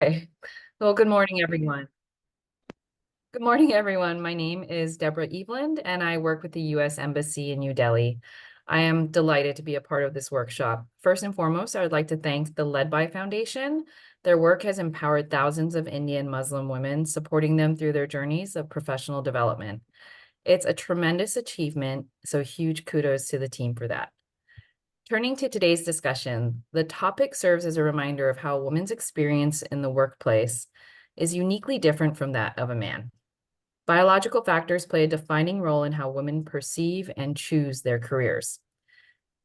Okay. Well, good morning, everyone. Good morning, everyone. My name is Deborah Eveland, and I work with the U.S. Embassy in New Delhi. I am delighted to be a part of this workshop. First and foremost, I would like to thank the LedBy Foundation. Their work has empowered thousands of Indian Muslim women, supporting them through their journeys of professional development. It's a tremendous achievement, so huge kudos to the team for that. Turning to today's discussion, the topic serves as a reminder of how a woman's experience in the workplace is uniquely different from that of a man. Biological factors play a defining role in how women perceive and choose their careers.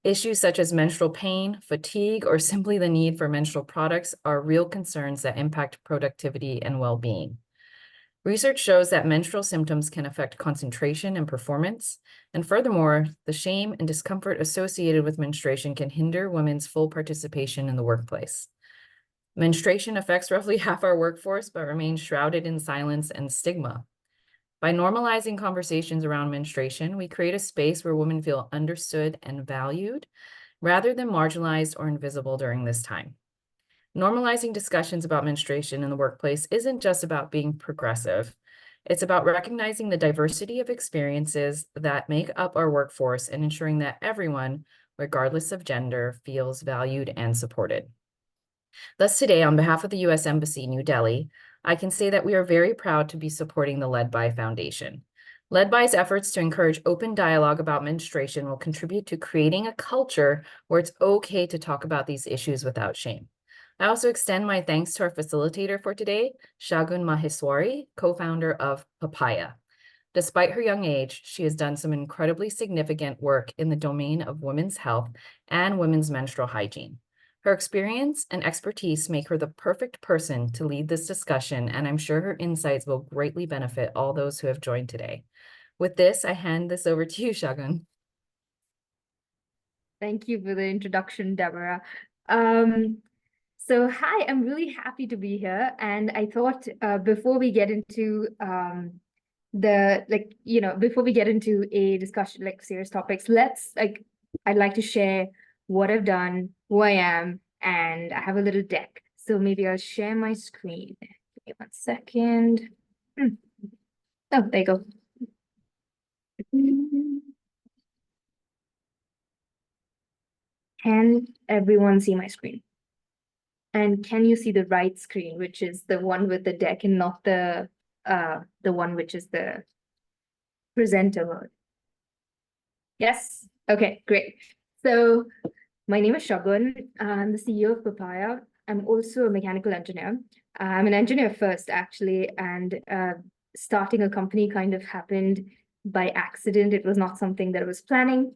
Issues such as menstrual pain, fatigue, or simply the need for menstrual products are real concerns that impact productivity and well-being. Research shows that menstrual symptoms can affect concentration and performance, and furthermore, the shame and discomfort associated with menstruation can hinder women's full participation in the workplace. Menstruation affects roughly half our workforce, but remains shrouded in silence and stigma. By normalizing conversations around menstruation, we create a space where women feel understood and valued, rather than marginalized or invisible during this time. Normalizing discussions about menstruation in the workplace isn't just about being progressive. It's about recognizing the diversity of experiences that make up our workforce and ensuring that everyone, regardless of gender, feels valued and supported. Thus, today, on behalf of the U.S. Embassy, New Delhi, I can say that we are very proud to be supporting the LedBy Foundation. LedBy's efforts to encourage open dialogue about menstruation will contribute to creating a culture where it's okay to talk about these issues without shame. I also extend my thanks to our facilitator for today, Shagun Maheswari, co-founder of Papaya. Despite her young age, she has done some incredibly significant work in the domain of women's health and women's menstrual hygiene. Her experience and expertise make her the perfect person to lead this discussion, and I'm sure her insights will greatly benefit all those who have joined today. With this, I hand this over to you, Shagun. Thank you for the introduction, Deborah. So hi, I'm really happy to be here. And I thought before we get into before we get into a discussion like serious topics, I'd like to share what I've done, who I am, and I have a little deck. So maybe I'll share my screen. Give me 1 second. Oh, there you go. Can everyone see my screen? And can you see the right screen, which is the one with the deck and not the one which is the presenter mode? Yes? Okay, great. So my name is Shagun. I'm the CEO of Papaya. I'm also a mechanical engineer. I'm an engineer first, actually, and starting a company kind of happened by accident. It was not something that I was planning.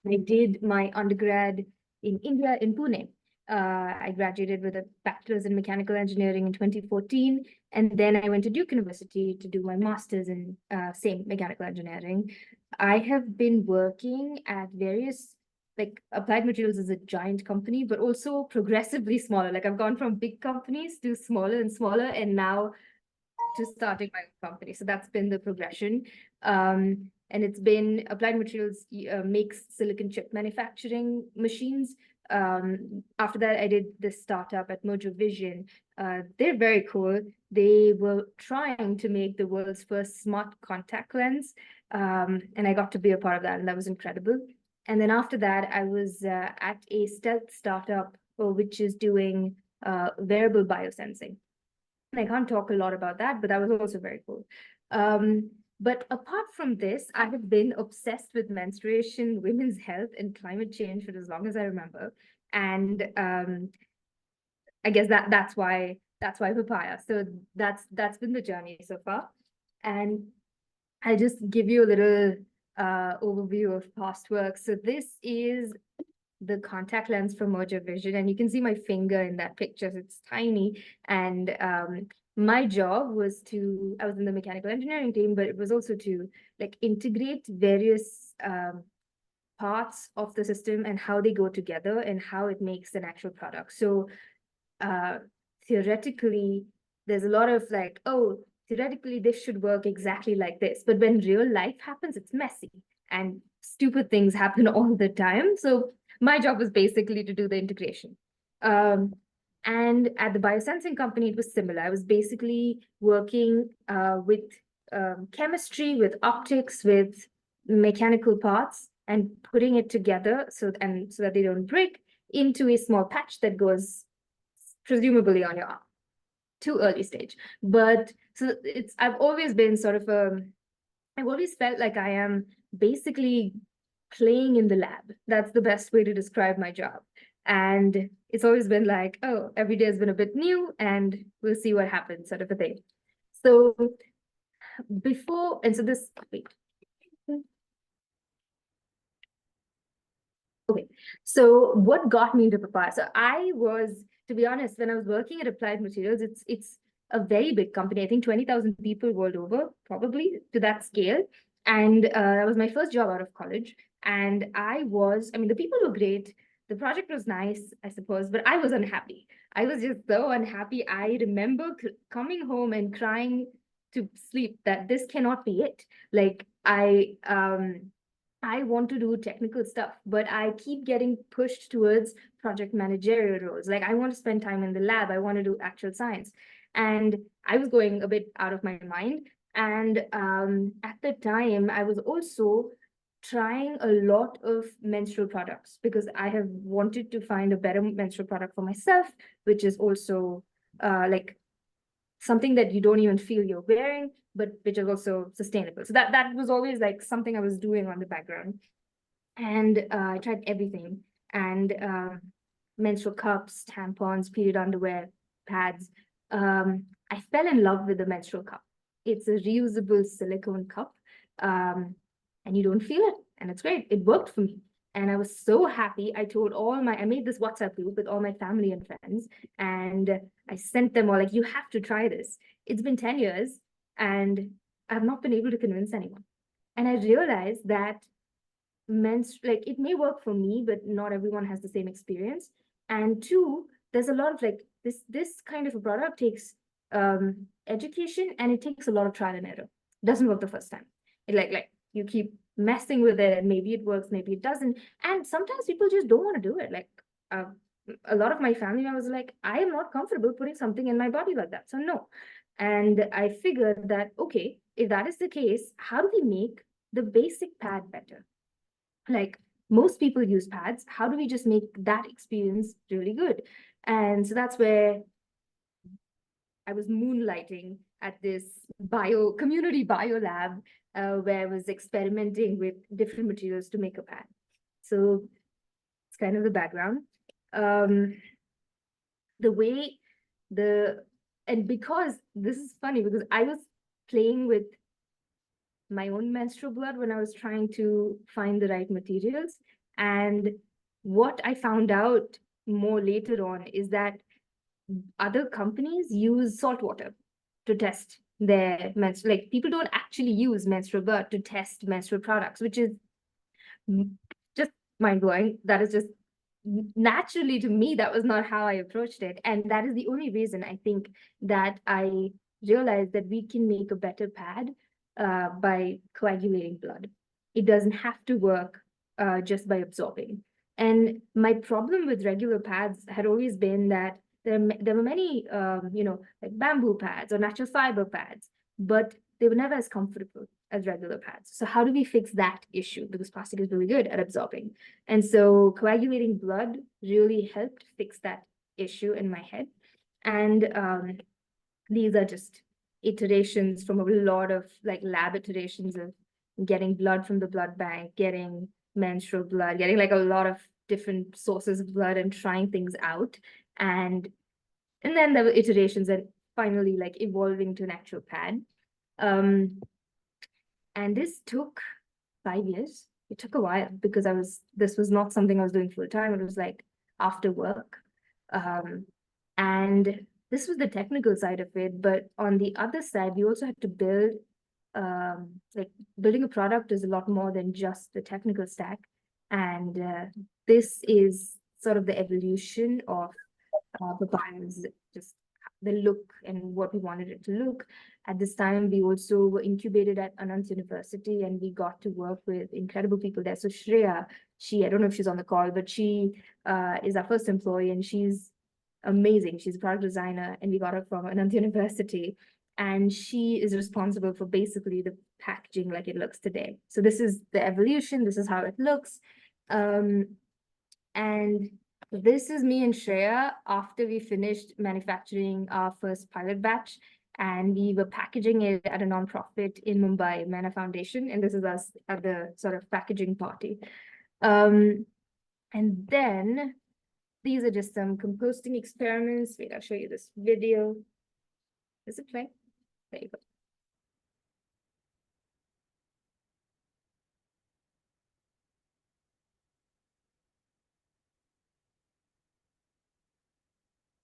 I did my undergrad in India, in Pune. I graduated with a bachelor's in mechanical engineering in 2014, and then I went to Duke University to do my master's in same mechanical engineering. I have been working at various, like Applied Materials is a giant company, but also progressively smaller. Like I've gone from big companies to smaller and smaller, and now to starting my own company. So that's been the progression. And it's been Applied Materials makes silicon chip manufacturing machines. After that, I did this startup at Mojo Vision. They're very cool. They were trying to make the world's first smart contact lens. And I got to be a part of that, and that was incredible. And then after that, I was at a stealth startup, which is doing wearable biosensing. I can't talk a lot about that, but that was also very cool. But apart from this, I have been obsessed with menstruation, women's health, and climate change for as long as I remember. And I guess that's why Papaya. So that's been the journey so far. And I'll just give you a little overview of past work. So this is the contact lens from Mojo Vision, and you can see my finger in that picture. So it's tiny, and my job was I was in the mechanical engineering team, but it was also to like integrate various parts of the system and how they go together and how it makes an actual product. So theoretically, there's a lot of like, oh, theoretically this should work exactly like this, but when real life happens, it's messy and stupid things happen all the time. So my job was basically to do the integration. And at the biosensing company, it was similar. I was basically working with chemistry, with optics, with mechanical parts, and putting it together so that they don't break into a small patch that goes presumably on your arm. Too early stage. But so I've always been sort of I've always felt like I am basically playing in the lab. That's the best way to describe my job. And it's always been like, oh, every day has been a bit new and we'll see what happens, sort of a thing. So wait. Okay, so what got me into Papaya? So I was, to be honest, when I was working at Applied Materials, it's a very big company. I think 20,000 people world over, probably to that scale. And that was my first job out of college. And I mean, the people were great. The project was nice, I suppose, but I was unhappy. I was just so unhappy. I remember coming home and crying to sleep that this cannot be it. Like I want to do technical stuff, but I keep getting pushed towards project managerial roles. Like I want to spend time in the lab. I want to do actual science. And I was going a bit out of my mind. And at the time, I was also trying a lot of menstrual products because I have wanted to find a better menstrual product for myself, which is also like something that you don't even feel you're wearing, but which is also sustainable. So that was always like something I was doing on the background. And I tried everything. And menstrual cups, tampons, period underwear, pads. I fell in love with the menstrual cup. It's a reusable silicone cup, and you don't feel it, and it's great. It worked for me. And I was so happy. I made this WhatsApp group with all my family and friends, and I sent them all like, you have to try this. It's been 10 years, and I've not been able to convince anyone. And I realized that like it may work for me, but not everyone has the same experience. And two, there's a lot of like this kind of a product takes education, and it takes a lot of trial and error. It doesn't work the first time. It like you keep messing with it, and maybe it works, maybe it doesn't. And sometimes people just don't want to do it. Like uh, a lot of my family members are like, I am not comfortable putting something in my body like that, so no. And I figured that, okay, if that is the case, how do we make the basic pad better? Like most people use pads, how do we just make that experience really good? And so that's where I was moonlighting at this community bio lab, where I was experimenting with different materials to make a pad. So it's kind of the background. The way and because this is funny, because I was playing with my own menstrual blood when I was trying to find the right materials. And what I found out more later on is that other companies use salt water to test their menstrual, like people don't actually use menstrual blood to test menstrual products, which is just mind blowing. That is just naturally to me, that was not how I approached it. And that is the only reason I think that I realized that we can make a better pad by coagulating blood. It doesn't have to work just by absorbing. And my problem with regular pads had always been that there were many, like bamboo pads or natural fiber pads, but they were never as comfortable as regular pads. So how do we fix that issue? Because plastic is really good at absorbing. And so coagulating blood really helped fix that issue in my head. And these are just iterations from a lot of like lab iterations of getting blood from the blood bank, getting menstrual blood, getting like a lot of different sources of blood and trying things out. And then there were iterations and finally like evolving to an actual pad. And this took 5 years. It took a while because this was not something I was doing full time. It was like after work. And this was the technical side of it. But on the other side, we also had to like building a product is a lot more than just the technical stack. And this is sort of the evolution of Papaya's just the look and what we wanted it to look. At this time, we also were incubated at Anand University, and we got to work with incredible people there. So Shreya, I don't know if she's on the call, but she is our first employee, and she's amazing. She's a product designer, and we got her from Ananta University. And she is responsible for basically the packaging like it looks today. So this is the evolution. This is how it looks. And this is me and Shreya after we finished manufacturing our first pilot batch, and we were packaging it at a nonprofit in Mumbai, Maheswari Foundation, and this is us at the sort of packaging party. And then these are just some composting experiments. Wait, I'll show you this video. Is it playing? There you go.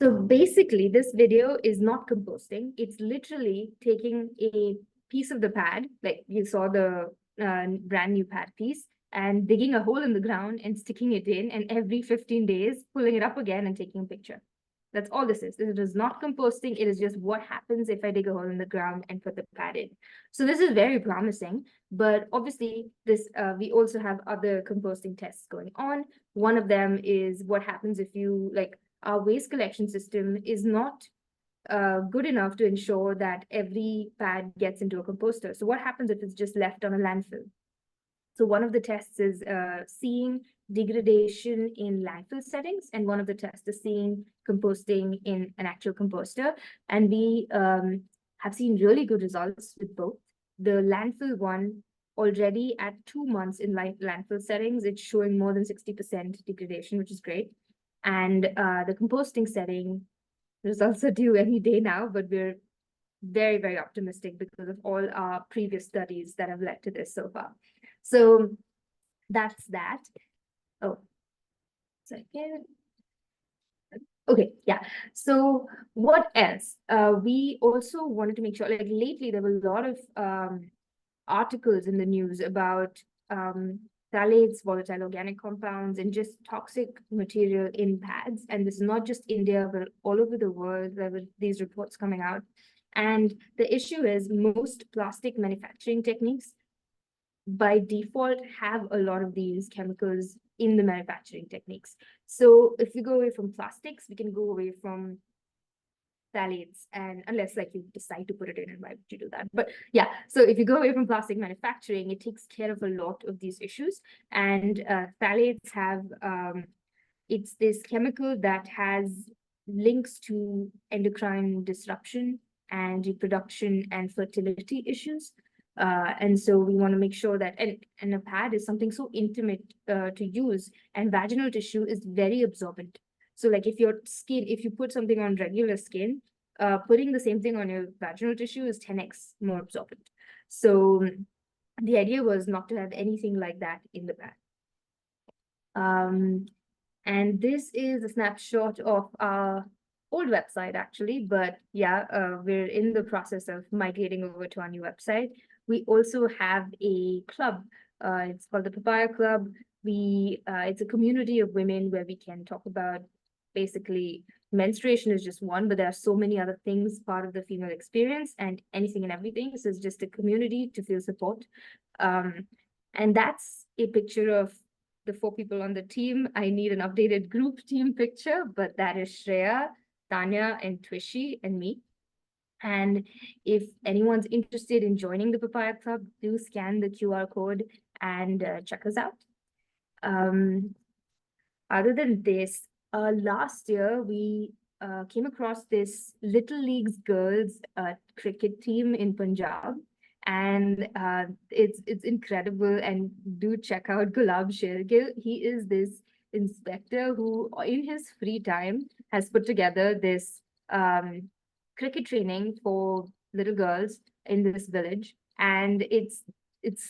So basically, this video is not composting. It's literally taking a piece of the pad, like you saw the brand new pad piece, and digging a hole in the ground and sticking it in, and every 15 days, pulling it up again and taking a picture. That's all this is. This is not composting. It is just what happens if I dig a hole in the ground and put the pad in. So this is very promising, but obviously this we also have other composting tests going on. One of them is what happens if you like our waste collection system is not good enough to ensure that every pad gets into a composter. So what happens if it's just left on a landfill? So one of the tests is seeing degradation in landfill settings, and one of the tests is seeing composting in an actual composter. And we have seen really good results with both. The landfill one, already at 2 months in landfill settings, it's showing more than 60% degradation, which is great. And the composting setting results are due any day now, but we're very, very optimistic because of all our previous studies that have led to this so far. So that's that. Oh, second. Okay, yeah. So what else? We also wanted to make sure, like lately, there were a lot of articles in the news about phthalates, volatile organic compounds, and just toxic material in pads. And this is not just India, but all over the world, there were these reports coming out. And the issue is most plastic manufacturing techniques by default have a lot of these chemicals in the manufacturing techniques. So if we go away from plastics, we can go away from phthalates, and unless like you decide to put it in, and why would you do that? But yeah, so if you go away from plastic manufacturing, it takes care of a lot of these issues. And phthalates have it's this chemical that has links to endocrine disruption and reproduction and fertility issues. And so we want to make sure that, and a pad is something so intimate to use, and vaginal tissue is very absorbent. So like if your skin, if you put something on regular skin, putting the same thing on your vaginal tissue is 10x more absorbent. So the idea was not to have anything like that in the pad. And this is a snapshot of our old website, actually. But yeah, we're in the process of migrating over to our new website. We also have a club. It's called the Papaya Club. It's a community of women where we can talk about basically menstruation is just one, but there are so many other things part of the female experience and anything and everything. So it's just a community to feel support. And that's a picture of the 4 people on the team. I need an updated group team picture, but that is Shreya, Tanya, and Twishi, and me. And if anyone's interested in joining the Papaya Club, do scan the QR code and check us out. Other than this, last year we came across this Little Leagues girls cricket team in Punjab, and it's incredible. And do check out Gulab Shergill. He is this inspector who, in his free time, has put together this cricket training for little girls in this village, and it's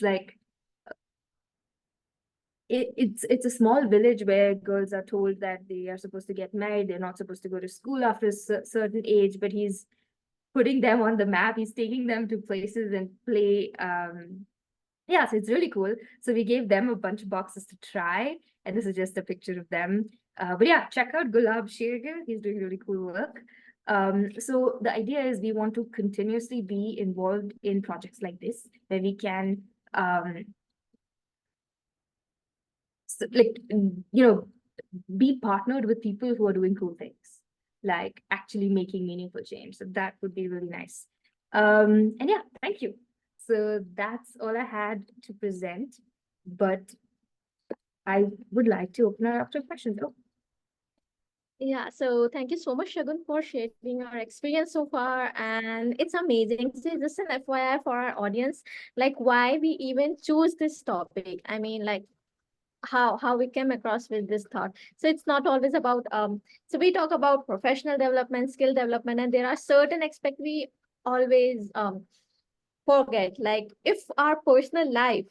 like it's a small village where girls are told that they are supposed to get married, they're not supposed to go to school after a certain age, but he's putting them on the map. He's taking them to places and play. Yeah, so it's really cool. So we gave them a bunch of boxes to try, and this is just a picture of them. But yeah, check out Gulab Shergill. He's doing really cool work. So the idea is we want to continuously be involved in projects like this, where we can like be partnered with people who are doing cool things. like actually making meaningful change. So that would be really nice. And yeah, thank you. So that's all I had to present, but I would like to open it up to questions. Oh, Yeah, so thank you so much, Shagun, for sharing your experience so far. And it's amazing. So just an FYI for our audience, like why we even choose this topic. I mean, like how we came across with this thought. So it's not always about so we talk about professional development, skill development, and there are certain aspects we always forget. Like if our personal life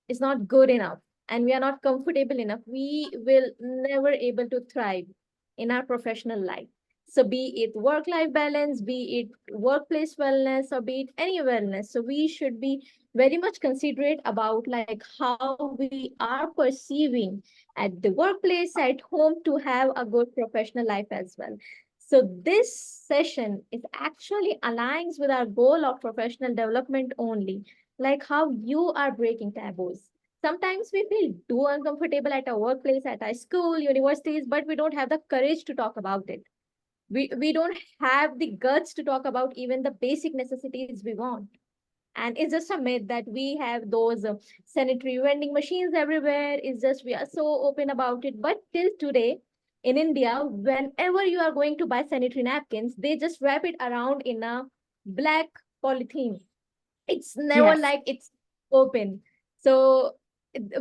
is not good enough and we are not comfortable enough, we will never able to thrive in our professional life. So be it work life balance, be it workplace wellness, or be it any wellness, so we should be very much considerate about like how we are perceiving at the workplace, at home, to have a good professional life as well. So this session is actually aligns with our goal of professional development only, like how you are breaking taboos. Sometimes we feel too uncomfortable at our workplace, at our school, universities, but we don't have the courage to talk about it. We don't have the guts to talk about even the basic necessities we want. And it's just a myth that we have those sanitary vending machines everywhere. It's just we are so open about it. But till today, in India, whenever you are going to buy sanitary napkins, they just wrap it around in a black polythene. It's never yes. like it's open. So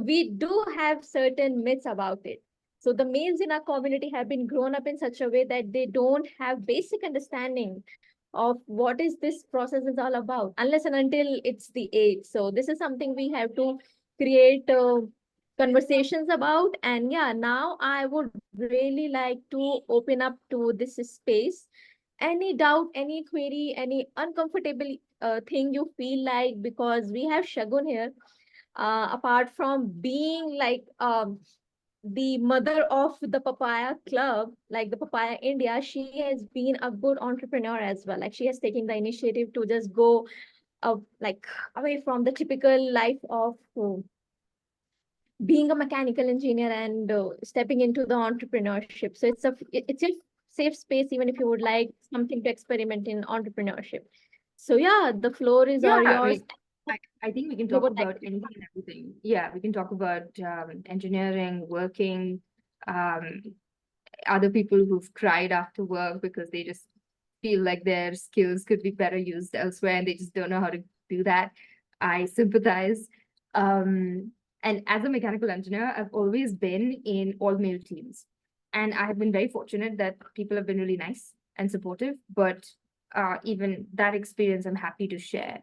we do have certain myths about it. So the males in our community have been grown up in such a way that they don't have basic understanding of what is this process is all about, unless and until it's the age. So this is something we have to create conversations about. And yeah, now I would really like to open up to this space. Any doubt, any query, any uncomfortable thing you feel like, because we have Shagun here, apart from being like the mother of the Papaya Club, like the Papaya India, she has been a good entrepreneur as well. Like she has taken the initiative to just go like away from the typical life of being a mechanical engineer and stepping into the entrepreneurship. So it's a safe space, even if you would like something to experiment in entrepreneurship. So yeah, the floor is Yeah, all I yours. mean, I think we can You talk would like about to. anything and everything. Yeah, we can talk about engineering, working, um, other people who've cried after work because they just feel like their skills could be better used elsewhere and they just don't know how to do that. I sympathize. And as a mechanical engineer, I've always been in all male teams. And I have been very fortunate that people have been really nice and supportive. But even that experience, I'm happy to share.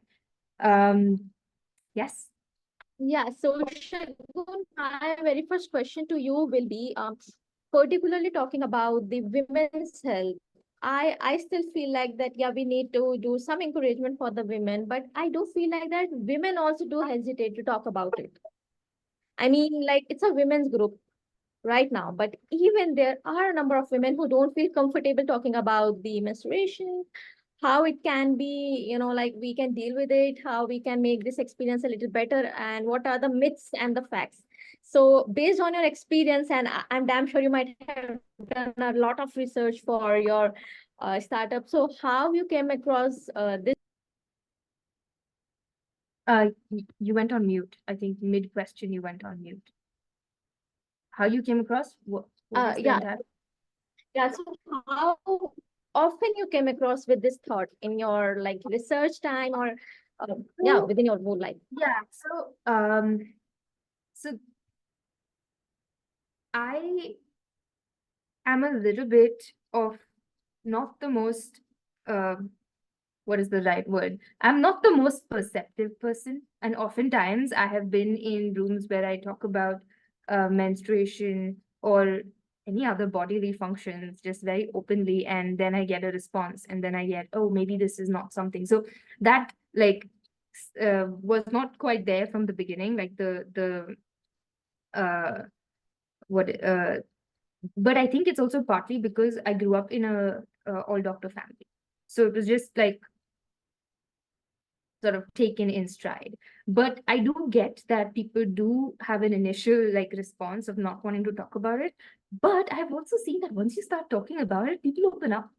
Yes. Yeah, so Shagun, my very first question to you will be particularly talking about the women's health. I still feel like that, yeah, we need to do some encouragement for the women, but I do feel like that women also do hesitate to talk about it. I mean, like it's a women's group right now, but even there are a number of women who don't feel comfortable talking about the menstruation, how it can be, like we can deal with it, how we can make this experience a little better, and what are the myths and the facts. So based on your experience, and I'm damn sure you might have done a lot of research for your startup, so how you came across this. You went on mute. I think mid question you went on mute. How you came across? What was the Yeah, entire? yeah, so how often you came across with this thought in your like research time, or yeah, So, within your whole life. yeah. So I am a little bit of not the most what is the right word? I'm not the most perceptive person. And oftentimes I have been in rooms where I talk about menstruation or any other bodily functions just very openly. And then I get a response. And then I get, oh, maybe this is not something. So that like was not quite there from the beginning. Like the what but I think it's also partly because I grew up in a all doctor family. So it was just like sort of taken in stride. But I do get that people do have an initial like response of not wanting to talk about it. But I've also seen that once you start talking about it, people open up,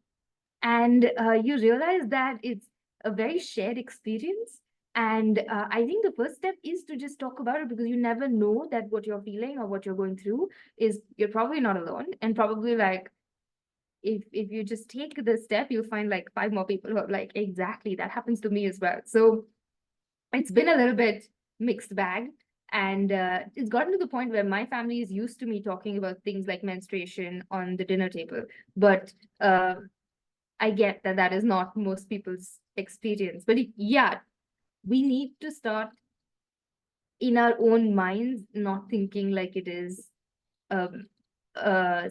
and you realize that it's a very shared experience. And I think the first step is to just talk about it, because you never know that what you're feeling or what you're going through is, you're probably not alone. And probably, like, if you just take the step, you'll find like 5 more people who are like, exactly, that happens to me as well. So it's been a little bit mixed bag. And it's gotten to the point where my family is used to me talking about things like menstruation on the dinner table. But I get that that is not most people's experience. But yeah, we need to start in our own minds, not thinking like it is um,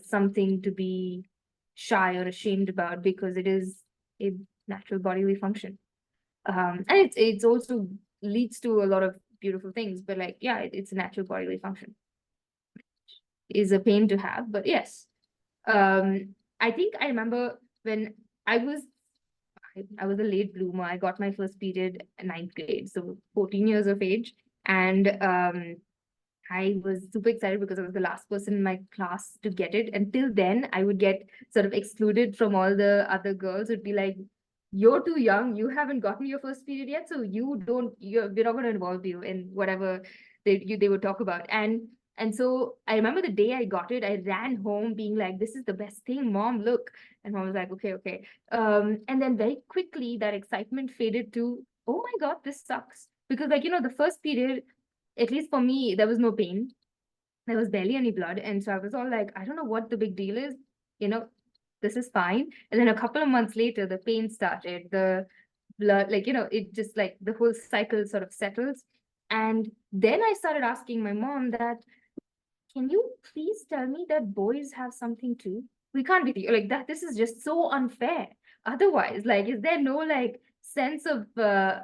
something to be shy or ashamed about, because it is a natural bodily function. And it's also leads to a lot of beautiful things, but like, yeah, it's a natural bodily function. Is a pain to have, but yes. I think I remember when I was I was a late bloomer. I got my first period in 9th grade, so 14 years of age. And I was super excited because I was the last person in my class to get it. Until then, I would get sort of excluded from all the other girls. It'd be like, you're too young, you haven't gotten your first period yet, so we're not going to involve you in whatever they would talk about. And so I remember the day I got it, I ran home being like, this is the best thing, mom, look. And mom was like, okay, okay. And then very quickly that excitement faded to, oh my God, this sucks. Because, like, the first period, at least for me, there was no pain. There was barely any blood. And so I was all like, I don't know what the big deal is. You know, this is fine. And then a couple of months later, the pain started, the blood, like, it just, like, the whole cycle sort of settles. And then I started asking my mom that, can you please tell me that boys have something too? We can't be like that. This is just so unfair. Otherwise, like, is there no, like, sense of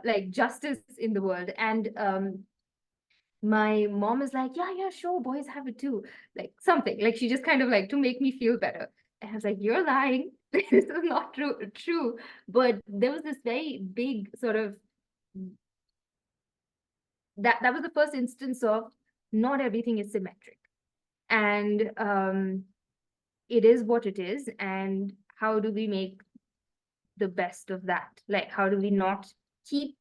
like justice in the world? And my mom is like, yeah, yeah, sure, boys have it too. Like, something like, she just kind of like to make me feel better. And I was like, you're lying. This is not true. But there was this very big sort of, that was the first instance of, not everything is symmetric. And it is what it is. And how do we make the best of that? Like, how do we not keep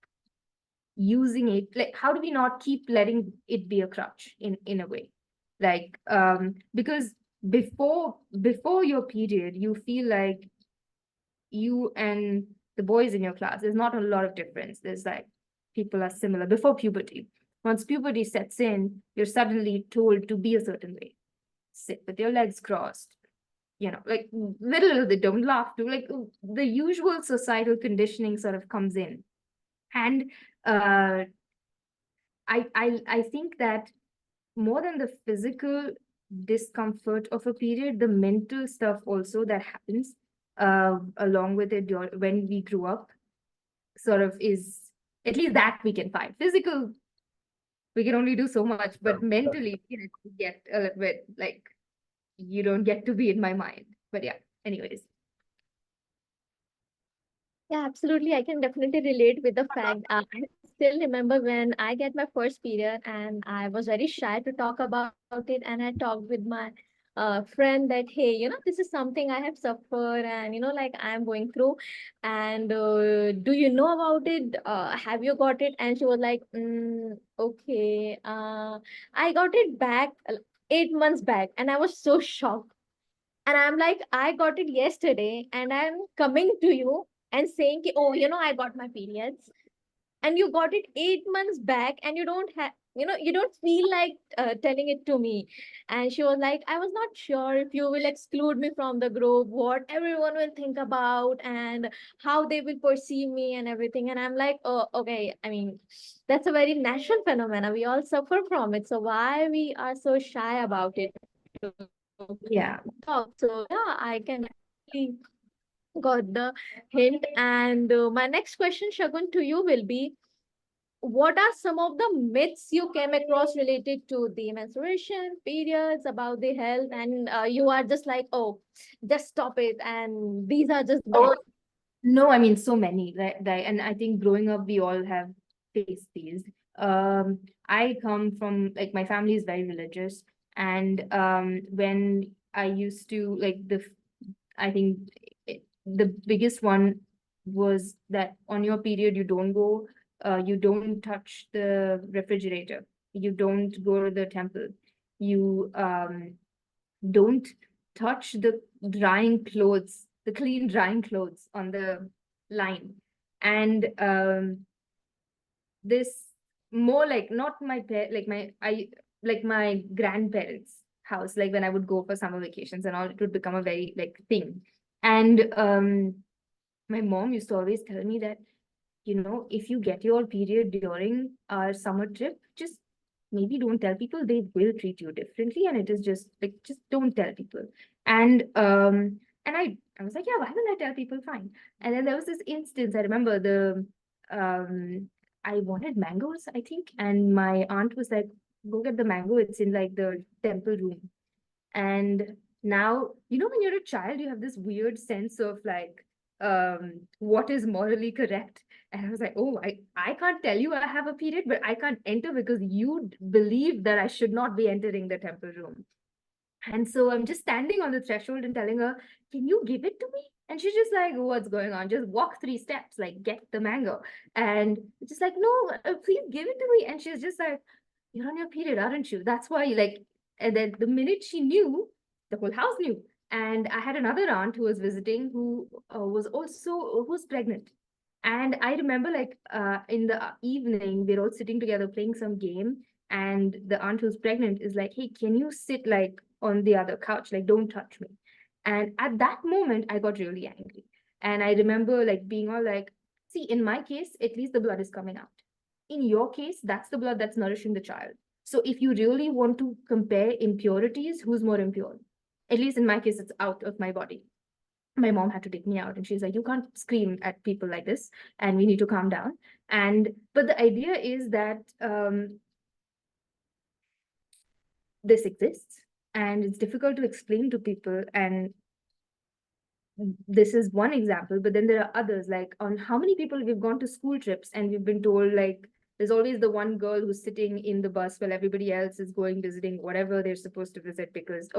using it, like, how do we not keep letting it be a crutch in a way? Like, because before your period, you feel like you and the boys in your class, there's not a lot of difference. There's like, people are similar before puberty. Once puberty sets in, you're suddenly told to be a certain way. Sit with your legs crossed, like, little they don't laugh, do, like, the usual societal conditioning sort of comes in. And I think that more than the physical discomfort of a period, the mental stuff also that happens along with it when we grew up, sort of, is, at least that we can find. Physical, we can only do so much, but mentally, get a little bit like, you don't get to be in my mind. But yeah, anyways. Yeah, absolutely. I can definitely relate with the fact. I still remember when I get my first period, and I was very shy to talk about it. And I talked with my friend that, hey, this is something I have suffered, and like I'm going through. And do you know about it? Have you got it? And she was like, okay. I got it back 8 months back, and I was so shocked. And I'm like, I got it yesterday, and I'm coming to you and saying, ki, oh, I got my periods. And you got it 8 months back, and you don't have, you don't feel like telling it to me. And she was like, I was not sure if you will exclude me from the group, what everyone will think about, and how they will perceive me and everything. And I'm like, oh, okay. I mean, that's a very natural phenomenon. We all suffer from it. So why we are so shy about it? Yeah. Talk. So yeah, I can actually got the hint. And my next question, Shagun, to you will be, what are some of the myths you came across related to the menstruation periods, about the health, and you are just like, oh, just stop it, and these are just Oh, myths. no, I mean, so many, right? And I think growing up, we all have faced these. I come from, like, my family is very religious. And when I used to like I think the biggest one was that on your period, you don't touch the refrigerator. You don't go to the temple. You don't touch the clean drying clothes on the line. And this more like not my like my grandparents' house, like when I would go for summer vacations and all, it would become a very like thing. And my mom used to always tell me that, if you get your period during our summer trip, just maybe don't tell people. They will treat you differently, and it is just like, just don't tell people. And I was like, yeah, why will I tell people? Fine. And then there was this instance, I remember I wanted mangoes, I think, and my aunt was like, go get the mango, it's in like the temple room. And now, when you're a child, you have this weird sense of like, what is morally correct. And I was like, oh, I can't tell you I have a period, but I can't enter because you believe that I should not be entering the temple room. And so I'm just standing on the threshold and telling her, can you give it to me? And she's just like, what's going on? Just walk 3 steps, like get the mango. And just like, no, please give it to me. And she's just like, you're on your period, aren't you? That's why, like, and then the minute she knew, the whole house knew. And I had another aunt who was visiting who was pregnant. And I remember, like, in the evening, we're all sitting together playing some game. And the aunt who's pregnant is like, hey, can you sit like on the other couch? Like, don't touch me. And at that moment, I got really angry. And I remember like being all like, see, in my case, at least the blood is coming out. In your case, that's the blood that's nourishing the child. So if you really want to compare impurities, who's more impure? At least in my case, it's out of my body. My mom had to take me out, and she's like, you can't scream at people like this, and we need to calm down. But the idea is that this exists, and it's difficult to explain to people. And this is one example, but then there are others, like on how many people we've gone to school trips and we've been told like there's always the one girl who's sitting in the bus while everybody else is going visiting whatever they're supposed to visit because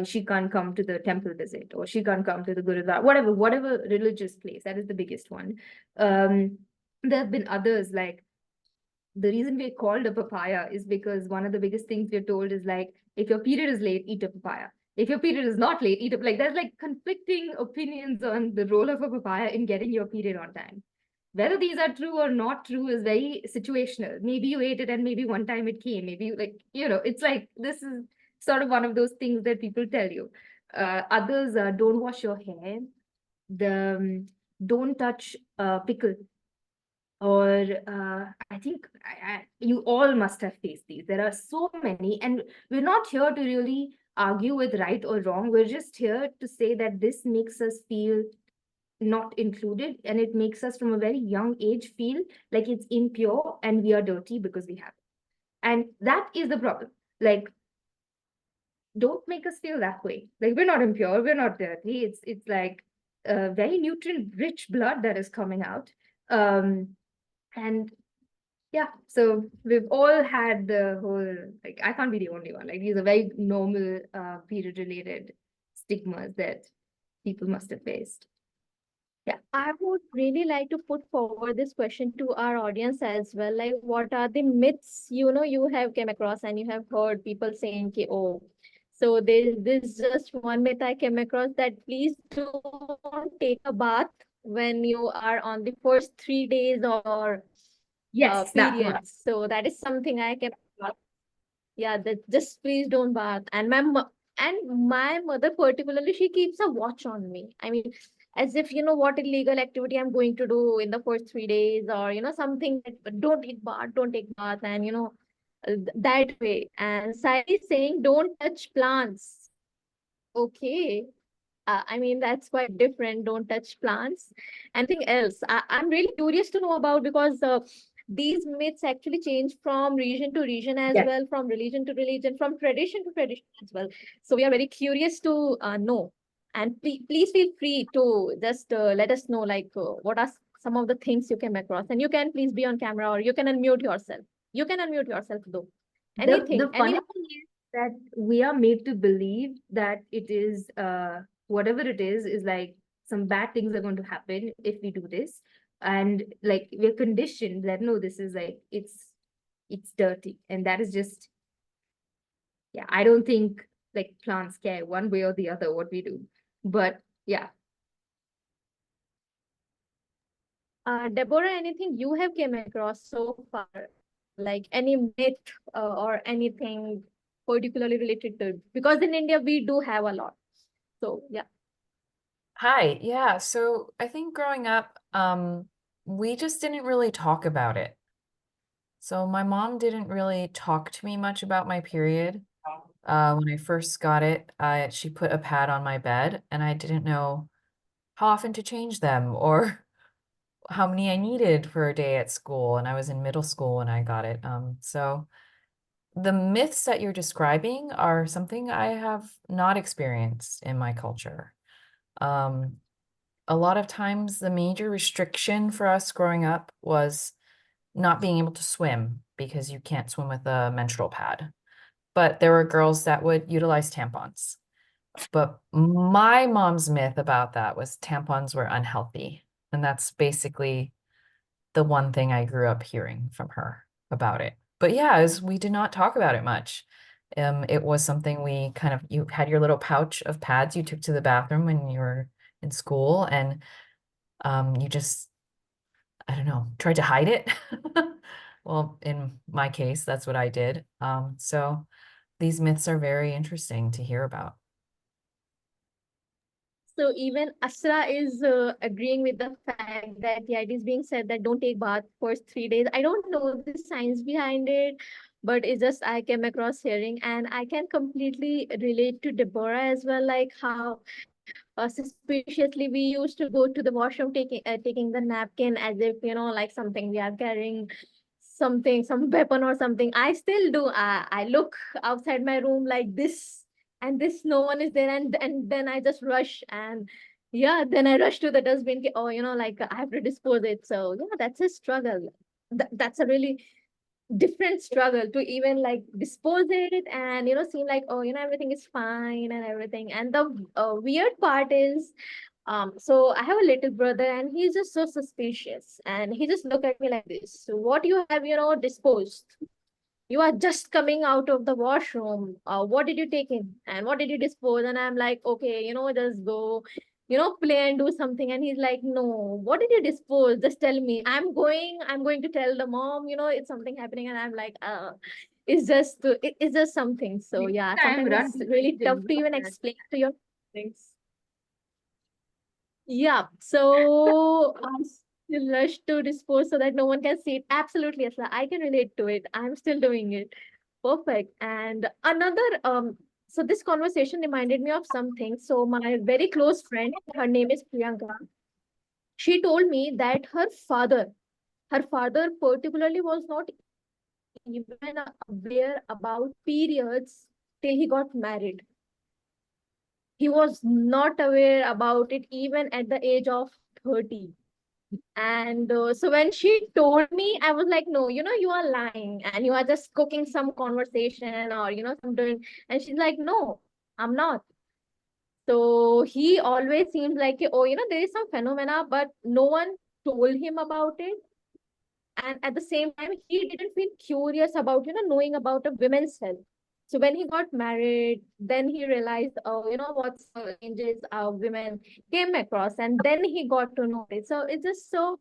she can't come to the temple visit, or she can't come to the Gurudwara, whatever religious place. That is the biggest one. There have been others, like the reason we're called a papaya is because one of the biggest things we're told is like, if your period is late, eat a papaya. If your period is not late, eat a, like, there's like conflicting opinions on the role of a papaya in getting your period on time. Whether these are true or not true is very situational. Maybe you ate it and maybe one time it came. Maybe you, like, it's like, this is sort of one of those things that people tell you. Others don't wash your hair. Don't touch pickle. Or I think you all must have faced these. There are so many, and we're not here to really argue with right or wrong. We're just here to say that this makes us feel not included, and it makes us from a very young age feel like it's impure and we are dirty because we have it. And that is the problem. Like, don't make us feel that way. Like, we're not impure, we're not dirty. It's like a very nutrient rich blood that is coming out. And yeah, so we've all had the whole, like, I can't be the only one. Like, these are very normal period related stigmas that people must have faced. Yeah. I would really like to put forward this question to our audience as well. Like, what are the myths you have came across and you have heard people saying, ki, oh, so there's just one myth I came across, that please don't take a bath when you are on the first 3 days or Yes, that one. periods. So that is something I came across. Yeah, that just please don't bath. And my mother particularly, she keeps a watch on me. I mean, as if what illegal activity I'm going to do in the first 3 days, or something that don't take bath, and that way. And Sai is saying don't touch plants. Okay. I mean, that's quite different. Don't touch plants. Anything else? I'm really curious to know about, because these myths actually change from region to region as Yes. well, from religion to religion, from tradition to tradition as well. So we are very curious to know. And please feel free to just let us know, like, what are some of the things you came across. And you can please be on camera, or you can unmute yourself. You can unmute yourself though. The Anything, funny anyone? thing is that we are made to believe that it is whatever it is like some bad things are going to happen if we do this. And like we're conditioned that no, this is like it's dirty. And that is just, yeah, I don't think like plants care one way or the other what we do. But yeah. Deborah, anything you have came across so far, like any myth or anything particularly related to it? Because in India we do have a lot. So yeah. Hi, yeah. So I think growing up, we just didn't really talk about it. So my mom didn't really talk to me much about my period. When I first got it, she put a pad on my bed, and I didn't know how often to change them or how many I needed for a day at school. And I was in middle school when I got it. So the myths that you're describing are something I have not experienced in my culture. Um, a lot of times the major restriction for us growing up was not being able to swim because you can't swim with a menstrual pad. But there were girls that would utilize tampons. But my mom's myth about that was tampons were unhealthy. And that's basically the one thing I grew up hearing from her about it. But yeah, as we did not talk about it much. It was something we kind of, you had your little pouch of pads you took to the bathroom when you were in school, and you just, I don't know, tried to hide it. Well, in my case, that's what I did. So these myths are very interesting to hear about. So even Asra is agreeing with the fact that yeah, it is being said that don't take bath first 3 days. I don't know the science behind it, but it's just I came across hearing, and I can completely relate to Deborah as well, like how suspiciously we used to go to the washroom taking the napkin as if like something we are carrying something, some weapon or something. I still do. I look outside my room like this, and this no one is there, and then I just rush, and yeah, then I rush to the dustbin. Oh, like I have to dispose it. So yeah, that's a struggle. That's a really different struggle to even like dispose it, and seem like, oh, everything is fine and everything. And the weird part is, so I have a little brother, and he's just so suspicious, and he just look at me like this. So what you have, disposed? You are just coming out of the washroom. What did you take in? And what did you dispose? And I'm like, okay, just go, play and do something. And he's like, no, what did you dispose? Just tell me. I'm going to tell the mom, it's something happening. And I'm like, it's just something. So Next yeah, time, sometimes run it's to the really tough kitchen. to even explain to your things. Yeah, so I still rush to dispose so that no one can see it. Absolutely, yes, I can relate to it. I'm still doing it. Perfect. And another, so this conversation reminded me of something. So my very close friend, her name is Priyanka. She told me that her father particularly was not even aware about periods till he got married. He was not aware about it even at the age of 30. And so when she told me, I was like, no, you are lying and you are just cooking some conversation or, some doing. And she's like, no, I'm not. So he always seems like, oh, there is some phenomena, but no one told him about it. And at the same time, he didn't feel curious about, knowing about a women's health. So when he got married, then he realized, oh, what changes women came across. And then he got to know it. So it's just so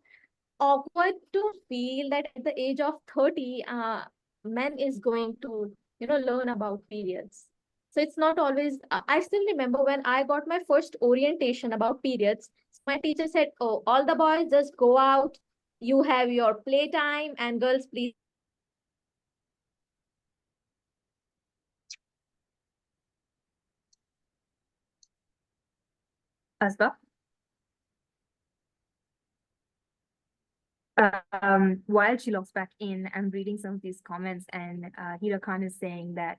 awkward to feel that at the age of 30 men is going to learn about periods. So it's not always I still remember when I got my first orientation about periods. My teacher said, oh, all the boys just go out, you have your playtime, and girls please. Asba. While she logs back in, I'm reading some of these comments, and Hira Khan is saying that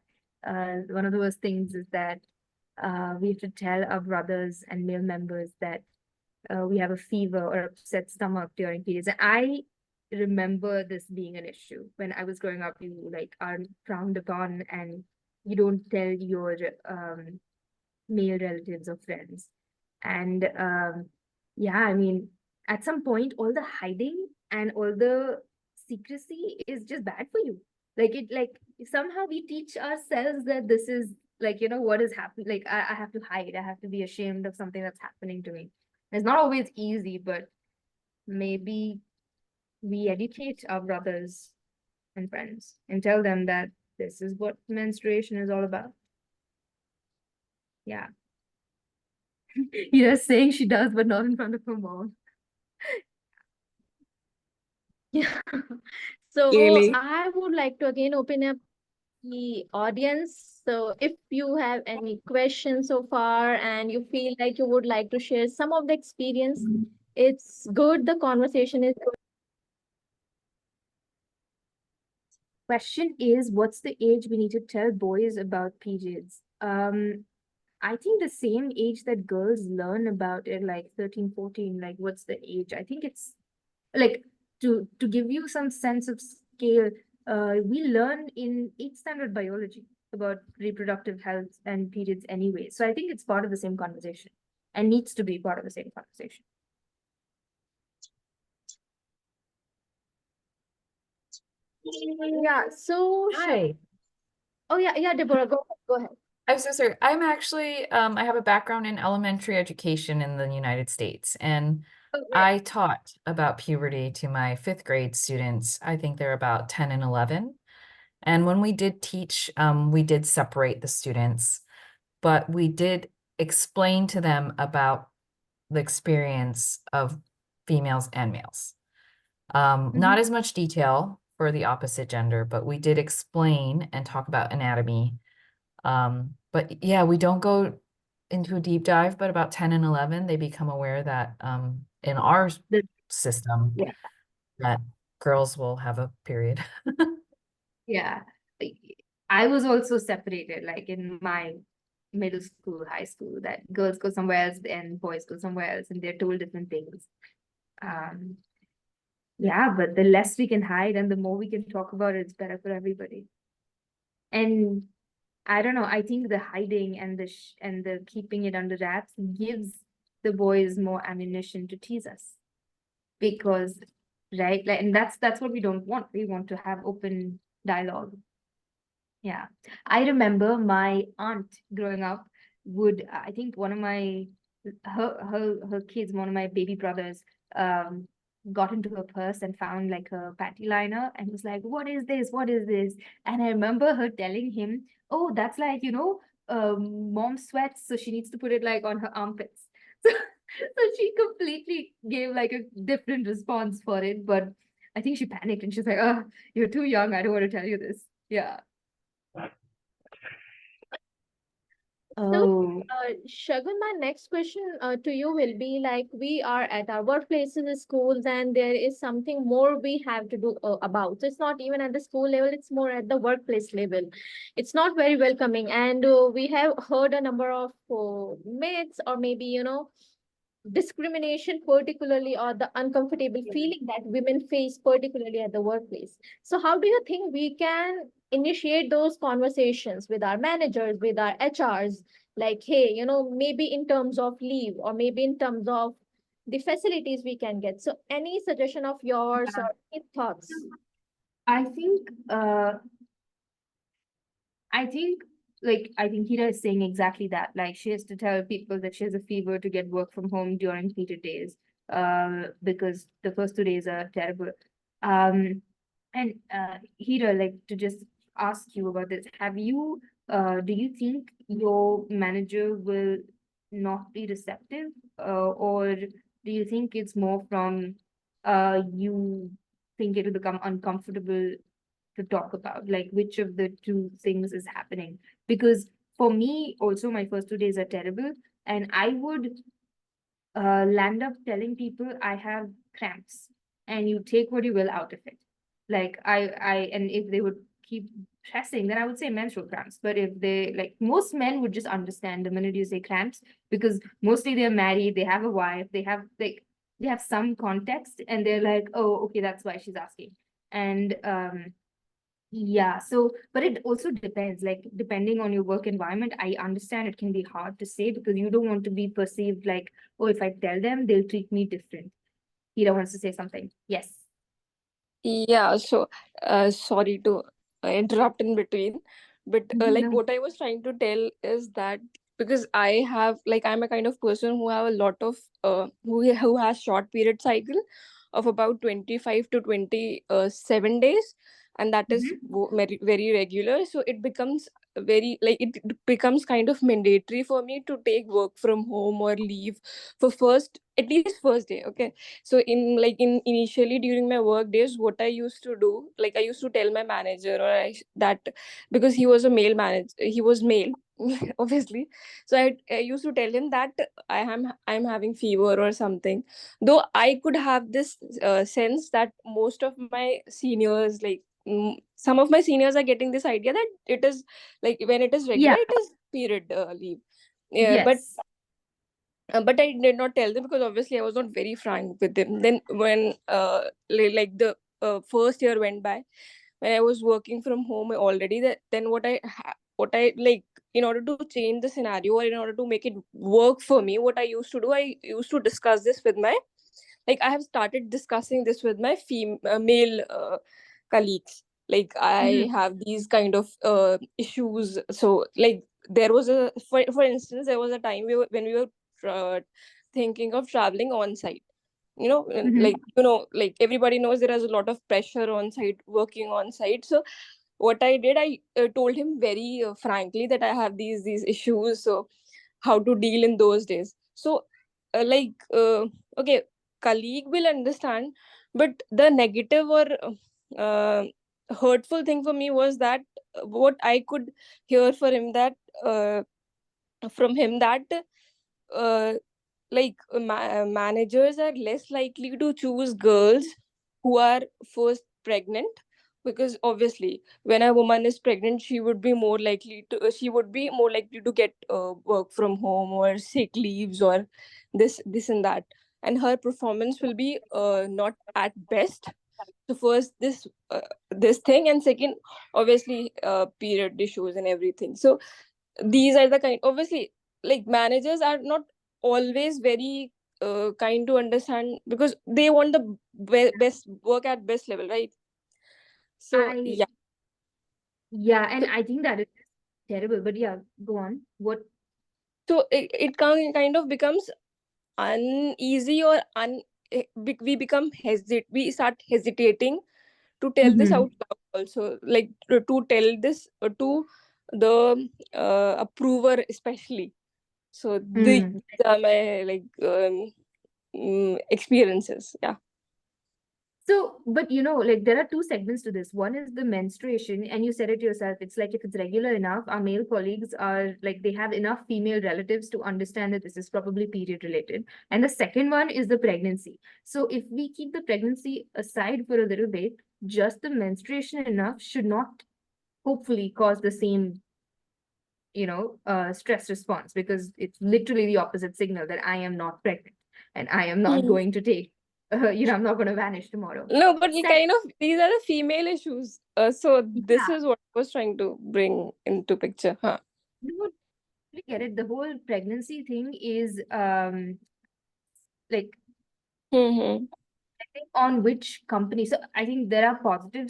one of the worst things is that we have to tell our brothers and male members that we have a fever or upset stomach during periods. And I remember this being an issue when I was growing up. You like are frowned upon, and you don't tell your male relatives or friends. And yeah, I mean, at some point, all the hiding and all the secrecy is just bad for you. Like somehow we teach ourselves that this is like, what is happening. Like I have to hide, I have to be ashamed of something that's happening to me. It's not always easy, but maybe we educate our brothers and friends and tell them that this is what menstruation is all about. Yeah. You're saying she does, but not in front of her mom. Yeah. So Really? I would like to again open up the audience. So if you have any questions so far and you feel like you would like to share some of the experience, it's good. The conversation is good. Question is, what's the age we need to tell boys about periods? I think the same age that girls learn about it, like 13, 14. Like what's the age? I think it's like, to give you some sense of scale, we learn in 8th standard biology about reproductive health and periods anyway. So I think it's part of the same conversation and needs to be part of the same conversation. Yeah. So Hi. oh yeah, Deborah, go ahead. I'm so sorry. I'm actually, I have a background in elementary education in the United States, and Oh, right. I taught about puberty to my 5th grade students. I think they're about 10 and 11. And when we did teach, we did separate the students, but we did explain to them about the experience of females and males. Not as much detail for the opposite gender, but we did explain and talk about anatomy. But yeah, we don't go into a deep dive, but about 10 and 11, they become aware that in our The, system yeah. that girls will have a period. Yeah. I was also separated, like in my middle school, high school, that girls go somewhere else and boys go somewhere else, and they're told different things. Um, yeah, but the less we can hide and the more we can talk about it, it's better for everybody. And I don't know, I think the hiding and the keeping it under wraps gives the boys more ammunition to tease us. Because, right, like, and that's what we don't want. We want to have open dialogue. Yeah. I remember my aunt growing up would, I think one of my, her kids, one of my baby brothers, um, got into her purse and found like a panty liner and was like, what is this? What is this? And I remember her telling him, oh, that's like, mom sweats. So she needs to put it like on her armpits. So, so she completely gave like a different response for it. But I think she panicked and she's like, oh, you're too young. I don't want to tell you this. Yeah. So, Oh, Shagun, my next question to you will be like, we are at our workplaces, schools, and there is something more we have to do about. So it's not even at the school level, it's more at the workplace level. It's not very welcoming. And we have heard a number of myths, or maybe, discrimination, particularly, or the uncomfortable feeling that women face, particularly at the workplace. So how do you think we can initiate those conversations with our managers, with our HRs, like, hey, maybe in terms of leave, or maybe in terms of the facilities we can get? So any suggestion of yours yeah. or any thoughts? I think I think I think Hira is saying exactly that. Like she has to tell people that she has a fever to get work from home during heated days. Because the first 2 days are terrible. Um and Hira, like to just ask you about this. Do you think your manager will not be receptive? Or do you think it's more from you think it will become uncomfortable to talk about, like which of the two things is happening? Because for me also my first 2 days are terrible, and I would land up telling people I have cramps, and you take what you will out of it. Like and if they would keep pressing, then I would say menstrual cramps. But if they, like, most men would just understand the minute you say cramps, because mostly they're married, they have a wife, they have some context, and they're like, oh, okay, that's why she's asking. And Yeah, so, but it also depends, like, depending on your work environment. I understand it can be hard to say because you don't want to be perceived like, oh, if I tell them, they'll treat me different. Hira wants to say something. Yes. Yeah, so sorry to interrupt in between, but like No. what I was trying to tell is that because I have like I'm a kind of person who have a lot of who has short period cycle of about 25 to 27 days, and that is Mhm. very very regular. So it becomes very like it becomes kind of mandatory for me to take work from home or leave for first at least first day. Okay, so in like in initially during my work days, what I used to do, like I used to tell my manager that because he was a male manager, he was male, obviously. So I used to tell him that I'm having fever or something. Though I could have this sense that most of my seniors, like some of my seniors are getting this idea that it is like when it is regular, Yeah. it is period leave. Yeah, Yes. but I did not tell them because obviously I was not very frank with them. Then when like the first year went by, when I was working from home already, that then what I like in order to change the scenario or in order to make it work for me, what I used to do, I used to discuss this with my like I have started discussing this with my male colleagues. Like Mhm. I have these kind of issues. So like there was a for instance there was a time when we were uh, thinking of traveling on site, you know, and, Mhm. like like everybody knows there is a lot of pressure on site working on site. So what I did, I told him very frankly that I have these issues, so how to deal in those days. So okay, colleague will understand, but the negative or uh, hurtful thing for me was that what I could hear for him that uh, from him that uh, managers are less likely to choose girls who are first pregnant, because obviously when a woman is pregnant she would be more likely to get work from home or sick leaves or this and that, and her performance will be not at best. So first this thing, and second obviously period issues and everything. So these are the kind, obviously like managers are not always very kind to understand because they want the best work at best level, right? So I, yeah. yeah, So, and I think that is terrible, but yeah, go on. What? it kind of becomes uneasy or we become we start hesitating to tell this Mhm. out loud also, like to tell this to the approver especially. So these Mm. are my like experiences. Yeah. So, but like there are two segments to this. One is the menstruation, and you said it yourself. It's like if it's regular enough, our male colleagues are like they have enough female relatives to understand that this is probably period related. And the second one is the pregnancy. So, if we keep the pregnancy aside for a little bit, just the menstruation enough should not hopefully cause the same stress response, because it's literally the opposite signal that I am not pregnant and I am not Hmm. going to take, I'm not going to vanish tomorrow. No, but Second, kind of these are the female issues. So this yeah, is what I was trying to bring into picture. Huh. no, we get it. The whole pregnancy thing is like Mm-hmm. depending on which company. So I think there are positive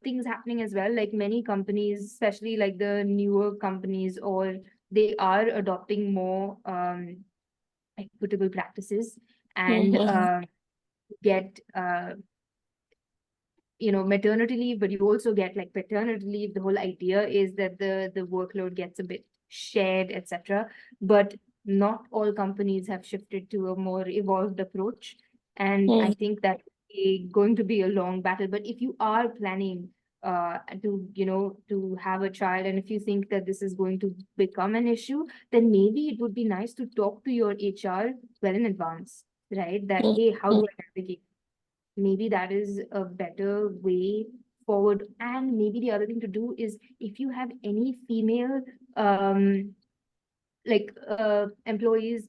things happening as well. Like many companies, especially like the newer companies, or they are adopting more equitable practices and Mm-hmm. get maternity leave, but you also get like paternity leave. The whole idea is that the workload gets a bit shared, etc. But not all companies have shifted to a more evolved approach, and I think that going to be a long battle. But if you are planning to have a child, and if you think that this is going to become an issue, then maybe it would be nice to talk to your HR well in advance, right? That, hey, how do I navigate? Maybe that is a better way forward. And maybe the other thing to do is, if you have any female employees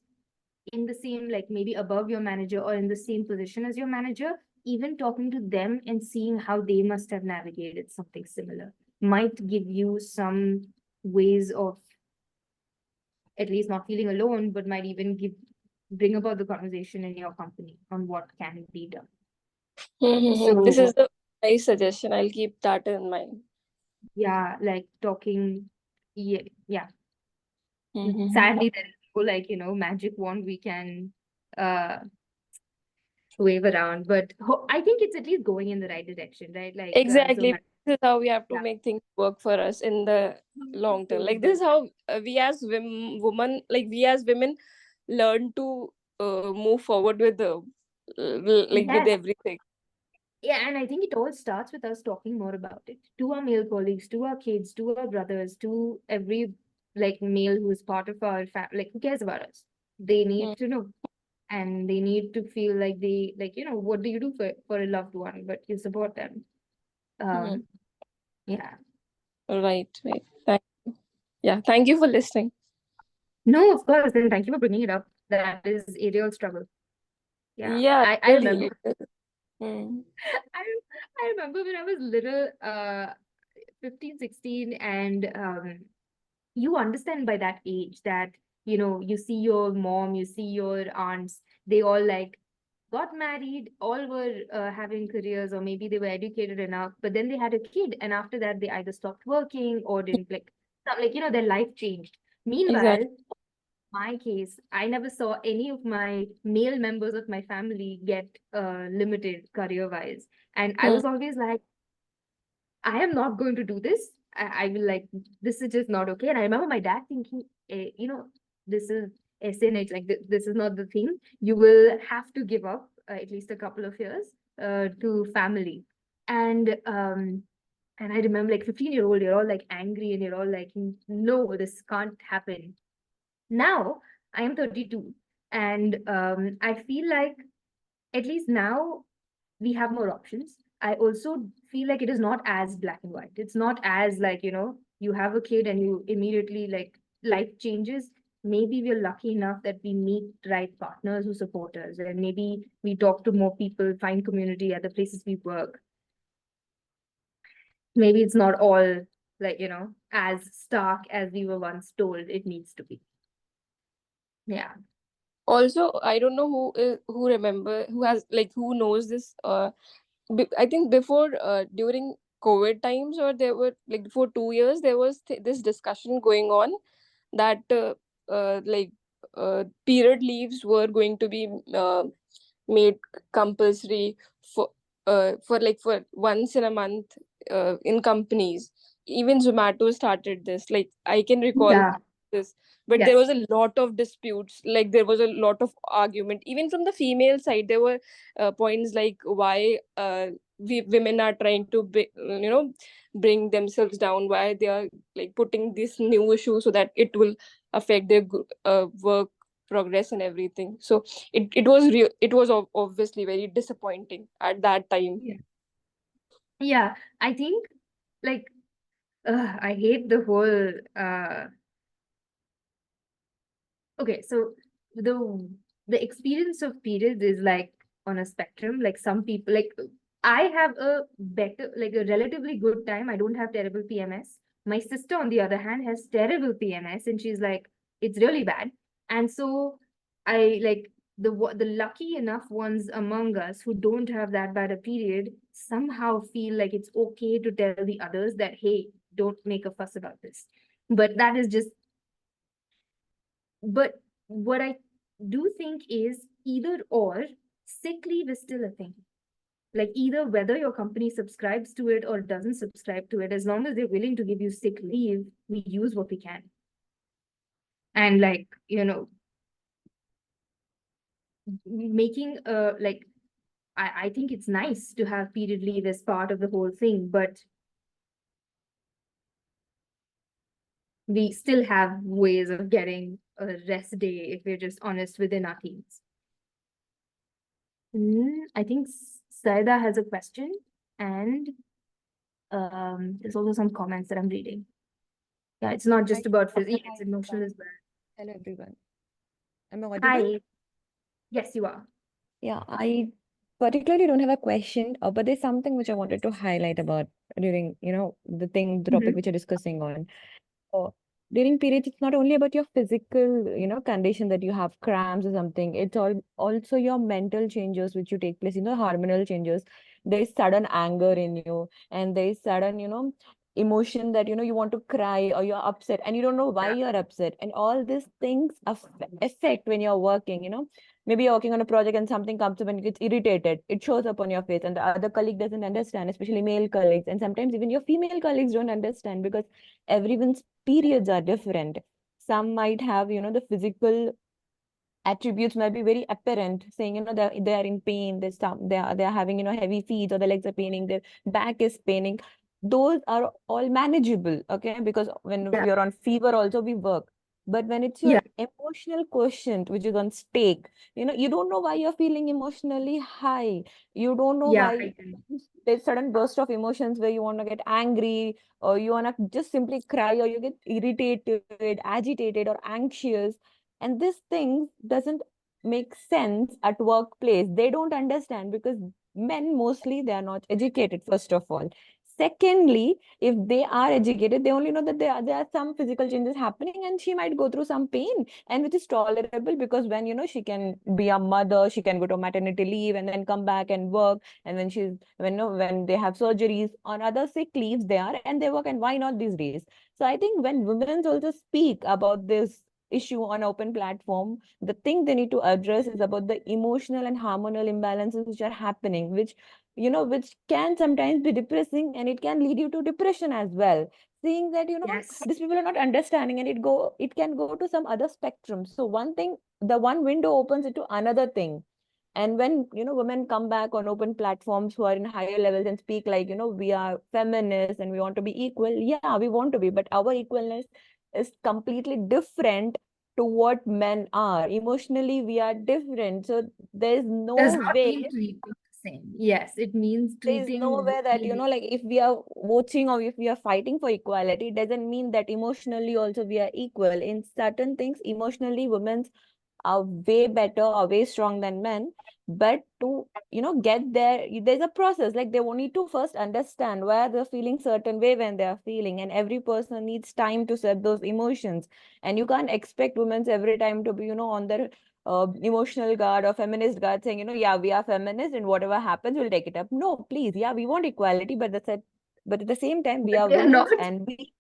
in the same, like maybe above your manager or in the same position as your manager, even talking to them and seeing how they must have navigated something similar might give you some ways of at least not feeling alone, but might even bring about the conversation in your company on what can be done. This So is the nice suggestion. I'll keep that in mind. yeah, like talking, yeah. Mm-hmm. Sadly, there is no like, magic wand we can uh wave around, but I think it's at least going in the right direction, right? Like Exactly. This is how we have to yeah. make things work for us in the long term. Like this is how we as women, like we as women, learn to move forward with the like with Yes. everything. Yeah, and I think it all starts with us talking more about it to our male colleagues, to our kids, to our brothers, to every like male who is part of our family, like who cares about us. They need to know, and they need to feel like they like, what do you do for a loved one, but you support them. Mm-hmm. Yeah. Right. Thank you for listening. No, of course, and thank you for bringing it up. That is a real struggle. Yeah. Yeah, I remember. really. Mm. I, I remember when I was little, 15, 16, and you understand by that age that, you see your mom, you see your aunts, they all like got married, all were having careers, or maybe they were educated enough, but then they had a kid, and after that they either stopped working or didn't like their life changed. Meanwhile, Exactly. my case, I never saw any of my male members of my family get limited career wise, and I Mm. was always like, I am not going to do this. I will like, this is just not okay. And I remember my dad thinking, this is SNH, like this is not the thing. You will have to give up at least a couple of years to family. And I remember like 15-year-old, you're all like angry and you're all like, no, this can't happen. Now I am 32, and I feel like at least now we have more options. I also feel like it is not as black and white. It's not as like, you have a kid and you immediately like life changes. Maybe we're lucky enough that we meet right partners who support us, and maybe we talk to more people, find community at the places we work. Maybe it's not all like, as stark as we were once told it needs to be. Yeah. Also, I don't know who knows this. I think before during COVID times, or there were like for 2 years there was this discussion going on that like period leaves were going to be made compulsory for for once in a month in companies. Even Zomato started this. Like I can recall Yeah. this, but there Yes. was a lot of disputes. Like there was a lot of argument. Even from the female side, there were points like why women are trying to bring themselves down. Why they are like putting this new issue so that it will affect their work progress and everything. So it was obviously very disappointing at that time. Yeah. Yeah. I think like I hate the whole okay, so the the experience of periods is like on a spectrum. Like some people, like I have a better, like a relatively good time. I don't have terrible PMS. My sister, on the other hand, has terrible PMS, and she's like, it's really bad. And so I like the lucky enough ones among us who don't have that bad a period somehow feel like it's okay to tell the others that, hey, don't make a fuss about this. But that is just but what I do think is either or, sick leave is still a thing. Like either whether your company subscribes to it or doesn't subscribe to it, as long as they're willing to give you sick leave, we use what we can. And like, making like I think it's nice to have period leave as part of the whole thing, but we still have ways of getting a rest day if we're just honest within our teams. I think Saida has a question, and there's also some comments that I'm reading. Yeah, it's not just about physical, it's emotional as well. Hello everyone. Am I audible? Hi. Yes, you are. Yeah, I particularly don't have a question, but there's something which I wanted to highlight about during, the topic which you're discussing on. So during periods, it's not only about your physical, condition that you have cramps or something. It's also your mental changes which you take place, hormonal changes. There is sudden anger in you, and there is sudden, emotion that, you want to cry or you're upset and you don't know why you're upset. And all these things affect when you're working, Maybe you're working on a project and something comes up and you get irritated. It shows up on your face, and the other colleague doesn't understand, especially male colleagues. And sometimes even your female colleagues don't understand because everyone's periods are different. Some might have, the physical attributes might be very apparent, saying, they are in pain, they are having, heavy feet, or the legs are paining, their back is paining. Those are all manageable, okay? Because when Yeah. we are on fever, also we work. But when it's your Yeah. emotional quotient which is on stake, you don't know why you're feeling emotionally high. You don't know Yeah. why there's sudden burst of emotions where you want to get angry, or you want to just simply cry, or you get irritated, agitated, or anxious. And this thing doesn't make sense at workplace. They don't understand because men mostly, they are not educated, first of all. Secondly, if they are educated, they only know that there are some physical changes happening, and she might go through some pain, and which is tolerable because when she can be a mother, she can go to maternity leave and then come back and work. And when they have surgeries on other sick leaves, they are and they work. And why not these days? So I think when women also speak about this issue on open platform, the thing they need to address is about the emotional and hormonal imbalances which are happening, which can sometimes be depressing, and it can lead you to depression as well. Seeing that, Yes. these people are not understanding, and it can go to some other spectrum. So one thing, the one window opens into another thing. And when, women come back on open platforms who are in higher levels and speak like, we are feminists and we want to be equal. Yeah, we want to be, but our equalness is completely different to what men are. Emotionally, we are different. So there's Does no not mean way, treating the same. Yes, it means there's treating no way that, women. like if we are voting or if we are fighting for equality, it doesn't mean that emotionally also we are equal. In certain things, emotionally, women are way better or way strong than men. But to get there, there's a process. Like they will need to first understand why they're feeling certain way when they are feeling, and every person needs time to set those emotions. And you can't expect women every time to be on their emotional guard or feminist guard, saying yeah, we are feminist and whatever happens we'll take it up. No, please, yeah, we want equality, but but at the same time we But are we are women, not. and we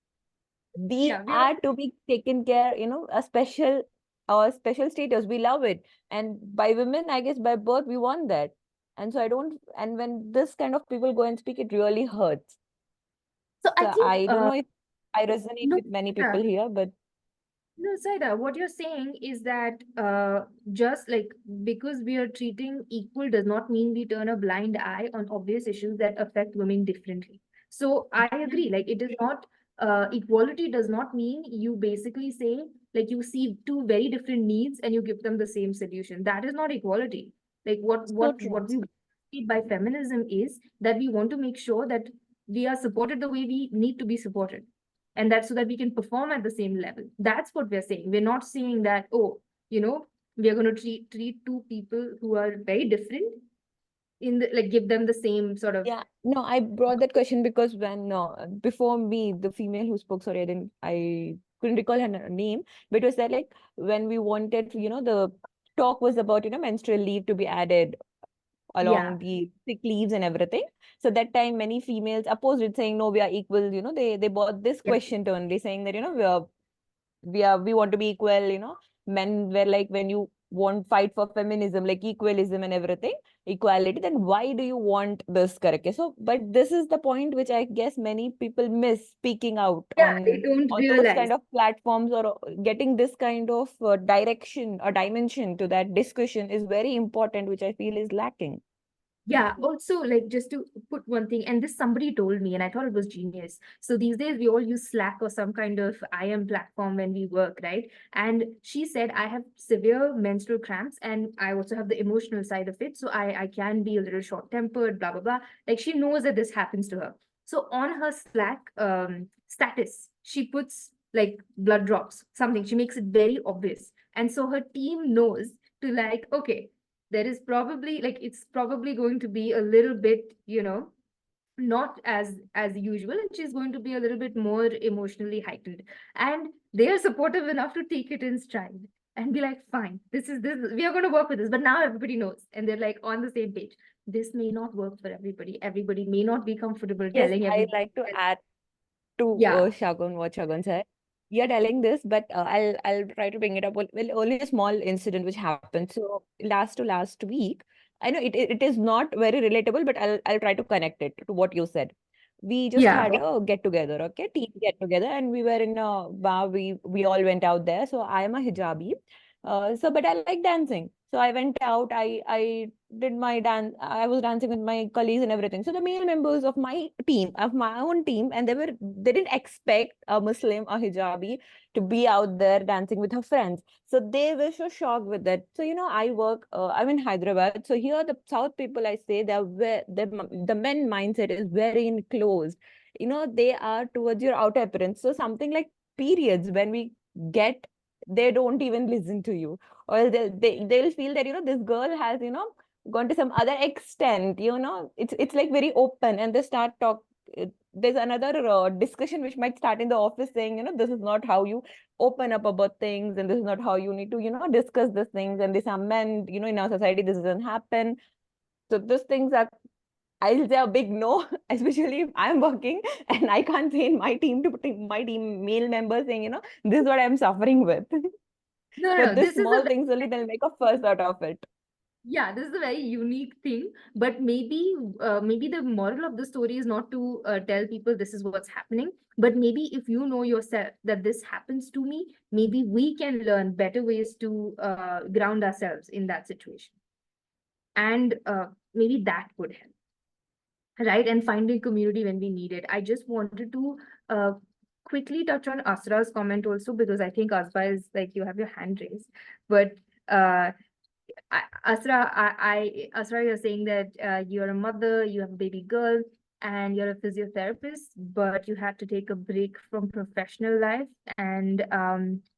Yeah, we are. are to be taken care, a special or special status. We love it. And by women, I guess by birth, we want that. And so I don't, and when this kind of people go and speak, it really hurts. So I So think I don't know if I resonate no, with many yeah. people here, but No, Saida, what you're saying is that just like because we are treating equal does not mean we turn a blind eye on obvious issues that affect women differently. So I agree, like it is not equality does not mean you basically say like you see two very different needs and you give them the same solution. That is not equality. Like so true. what we mean by feminism is that we want to make sure that we are supported the way we need to be supported, and that's so that we can perform at the same level. That's what we're saying. We're not saying that, oh, we're going to treat two people who are very different in the like give them the same sort of. Yeah, no, I brought that question because when before me, the female who spoke, sorry, I couldn't recall her name, but it was that like when we wanted, the talk was about, menstrual leave to be added Yeah. along the sick leaves and everything. So that time many females opposed it, saying no, we are equal. They brought this Yeah. question to only, saying that we want to be equal. Men were like, when you want fight for feminism, like equalism and everything, equality, then why do you want this? Correct? So but this is the point which I guess many people miss, speaking out Yeah, they on don't those realize. kind of platforms, or getting this kind of direction or dimension to that discussion is very important, which I feel is lacking. Yeah, also like just to put one thing, and this somebody told me, and I thought it was genius. So these days we all use Slack or some kind of IM platform when we work, right? And she said, I have severe menstrual cramps and I also have the emotional side of it. So I can be a little short-tempered, blah, blah, blah. Like she knows that this happens to her. So on her Slack status, she puts like blood drops, something. She makes it very obvious. And so her team knows to like, okay, there is probably like, it's probably going to be a little bit, not as usual, and she's going to be a little bit more emotionally heightened, and they are supportive enough to take it in stride and be like, fine, this we are going to work with this, but now everybody knows, and they're like on the same page. This may not work for everybody may not be comfortable Yes, telling I everybody. like to add to Yeah, Shagun, what Shagun said. You're telling this, but I'll try to bring it up. Well, only a small incident which happened. So last week, I know it is not very relatable, but I'll try to connect it to what you said. We just yeah, had a get together, okay, team get together, and we were in a bar. We all went out there. So I am a hijabi, so but I like dancing. So I went out. I did my dance. I was dancing with my colleagues and everything. So the male members of my team, of my own team, and they didn't expect a Muslim, a hijabi, to be out there dancing with her friends. So they were so shocked with that. So I work. I'm in Hyderabad. So here the South people, I say, the men mindset is very enclosed. They are towards your outer appearance. So something like periods, when we get, they don't even listen to you, or they'll feel that this girl has gone to some other extent. It's like very open, and they start talk. There's another discussion which might start in the office, saying this is not how you open up about things, and this is not how you need to discuss these things, and these are men, in our society this doesn't happen. So these things are, I'll say, a big no, especially if I'm working and I can't say in my team to my team male members saying, this is what I'm suffering with. no, no, But no, these this is small a things only, they'll make a fuss out of it. Yeah, this is a very unique thing, but maybe the moral of the story is not to tell people this is what's happening, but maybe if you know yourself that this happens to me, maybe we can learn better ways to ground ourselves in that situation, and maybe that would help, right? And finding community when we need it. I just wanted to uh, quickly touch on Asra's comment also, because I think Asba is like, you have your hand raised, but. Asra, you're saying that you're a mother, you have a baby girl, and you're a physiotherapist, but you had to take a break from professional life, and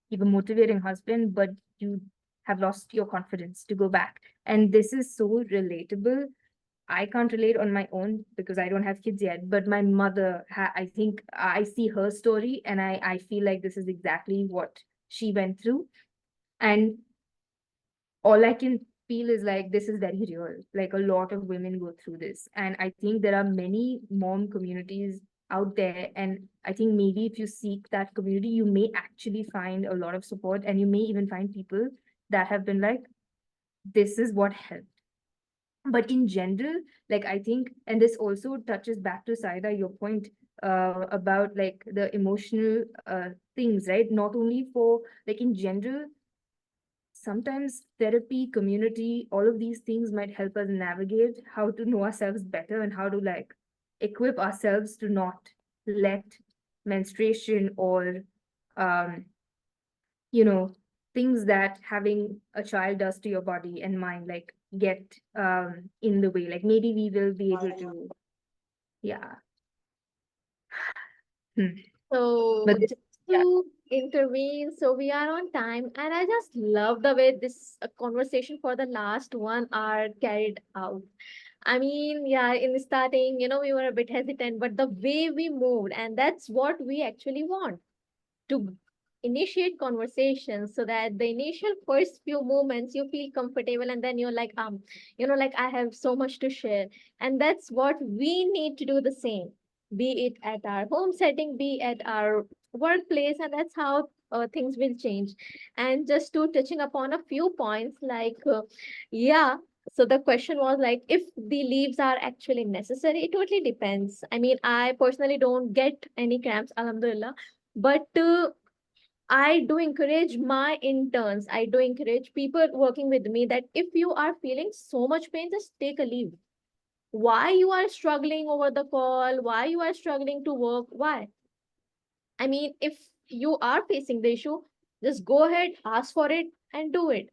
you have a motivating husband, but you have lost your confidence to go back. And this is so relatable. I can't relate on my own because I don't have kids yet, but my mother, I think I see her story, and I feel like this is exactly what she went through. And all I can feel is like, this is very real. Like, a lot of women go through this. And I think there are many mom communities out there. And I think maybe if you seek that community, you may actually find a lot of support, and you may even find people that have been like, this is what helped. But in general, like, I think, and this also touches back to Saida, your point about like the emotional things, right? Not only for, like, in general, sometimes therapy, community, all of these things might help us navigate how to know ourselves better, and how to like equip ourselves to not let menstruation or um you know things that having a child does to your body and mind, like, get in the way. Like, maybe we will be able to, yeah. So But this, just yeah. to intervene, so we are on time, and I just love the way this conversation for the last 1 hour carried out. I mean, yeah, in the starting, we were a bit hesitant, but the way we moved, and that's what we actually want, to initiate conversations so that the initial first few moments you feel comfortable, and then you're like, like, I have so much to share. And that's what we need to do the same, be it at our home setting, be at our workplace, and that's how things will change. And just to touching upon a few points, like, yeah, so the question was like, if the leaves are actually necessary. It totally depends. I mean, I personally don't get any cramps, alhamdulillah, but I do encourage my interns, I do encourage people working with me that if you are feeling so much pain, just take a leave. Why you are struggling over the call? Why you are struggling to work? Why? I mean, if you are facing the issue, just go ahead, ask for it, and do it.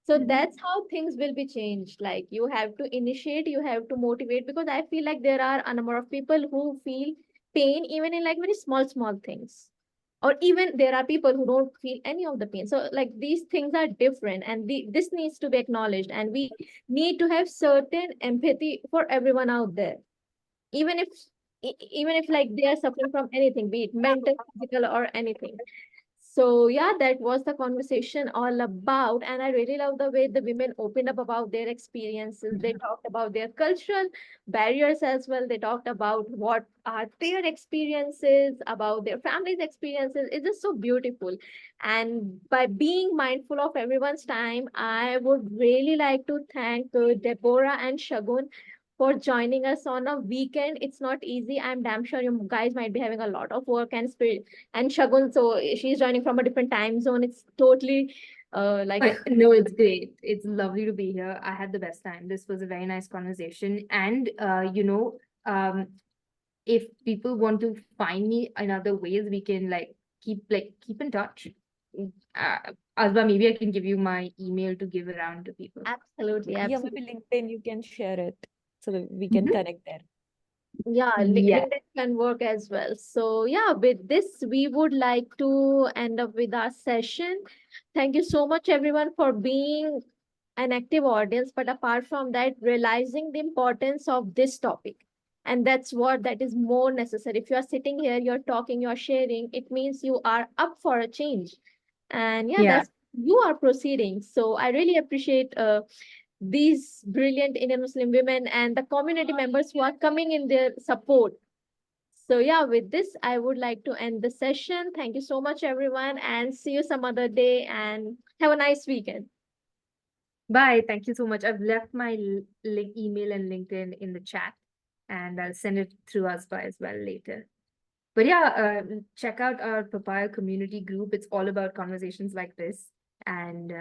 So Mhm. that's how things will be changed. Like, you have to initiate, you have to motivate, because I feel like there are a number of people who feel pain even in like very small, small things. or even there are people who don't feel any of the pain. So like these things are different, and this needs to be acknowledged, and we need to have certain empathy for everyone out there, even if even if like they are suffering from anything, be it mental, physical, or anything. So yeah, that was the conversation all about. And I really love the way the women opened up about their experiences. They talked about their cultural barriers as well. They talked about what are their experiences, about their family's experiences. It is so beautiful. And by being mindful of everyone's time, I would really like to thank Deborah and Shagun for joining us on a weekend. It's not easy. I'm damn sure you guys might be having a lot of work and spirit. And Shagun, so she's joining from a different time zone. It's totally No, it's great. It's lovely to be here. I had the best time. This was a very nice conversation. And if people want to find me in other ways, we can keep in touch. Azba, maybe I can give you my email to give around to people. absolutely, Yeah, absolutely. maybe LinkedIn, you can share it so that we can Mhm. connect there. Yeah, Yeah. LinkedIn can work as well. So yeah, with this, we would like to end up with our session. Thank you so much, everyone, for being an active audience. But apart from that, realizing the importance of this topic. And that's what that is more necessary. If you are sitting here, you're talking, you're sharing, it means you are up for a change. And yeah, Yeah. that's you are proceeding. So I really appreciate these brilliant Indian Muslim women and the community members who are coming in their support. So yeah, with this, I would like to end the session. Thank you so much, everyone, and see you some other day, and have a nice weekend. Bye. Thank you so much. I've left my email and LinkedIn in the chat, and I'll send it through Azba as well later. But yeah, check out our Papaya community group. It's all about conversations like this. And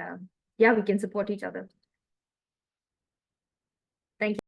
yeah, we can support each other. Thank you.